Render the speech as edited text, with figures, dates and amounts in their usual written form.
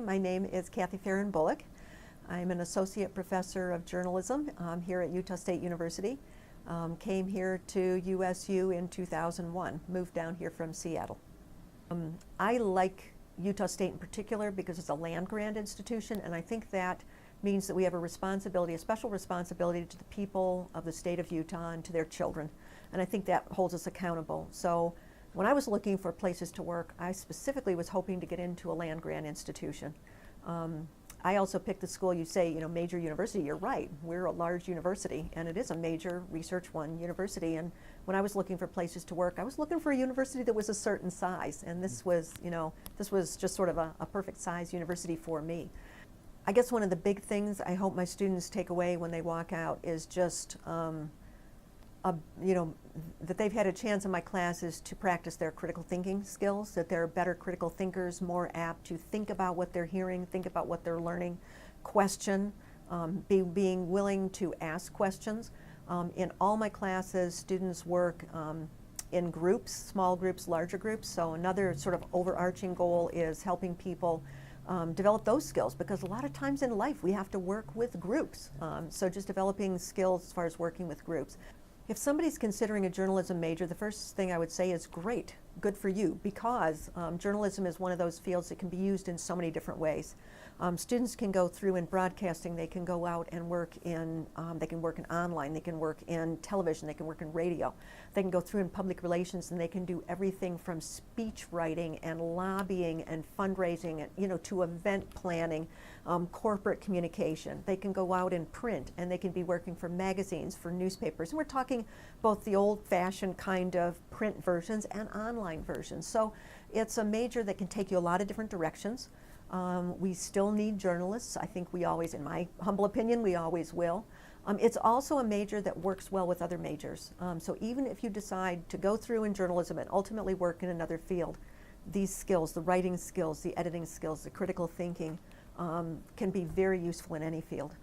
My name is Cathy Bullock. I'm an associate professor of journalism here at Utah State University. Came here to USU in 2001, moved down here from Seattle. I like Utah State in particular because it's a land-grant institution, and I think that means that we have a responsibility, a special responsibility to the people of the state of Utah and to their children. And I think that holds us accountable. So when I was looking for places to work, I specifically was hoping to get into a land-grant institution. I also picked the school. You say, major university. You're right. We're a large university, and it is a major Research One university. And when I was looking for places to work, I was looking for a university that was a certain size. And this was, this was just sort of a perfect size university for me. I guess one of the big things I hope my students take away when they walk out is just, that they've had a chance in my classes to practice their critical thinking skills, that they're better critical thinkers, more apt to think about what they're hearing, think about what they're learning, question, being willing to ask questions. In all my classes, students work in groups, small groups, larger groups. So another sort of overarching goal is helping people develop those skills, because a lot of times in life we have to work with groups. So just developing skills as far as working with groups. If somebody's considering a journalism major, the first thing I would say is great, good for you, because journalism is one of those fields that can be used in so many different ways. Students can go through in broadcasting, they can go out and work in, they can work in online, they can work in television, they can work in radio. They can go through in public relations, and they can do everything from speech writing and lobbying and fundraising, and, to event planning, corporate communication. They can go out in print, and they can be working for magazines, for newspapers. And we're talking both the old-fashioned kind of print versions and online versions. So it's a major that can take you a lot of different directions. We still need journalists. I think we always, in my humble opinion, we always will. It's also a major that works well with other majors. So even if you decide to go through in journalism and ultimately work in another field, these skills, the writing skills, the editing skills, the critical thinking, can be very useful in any field.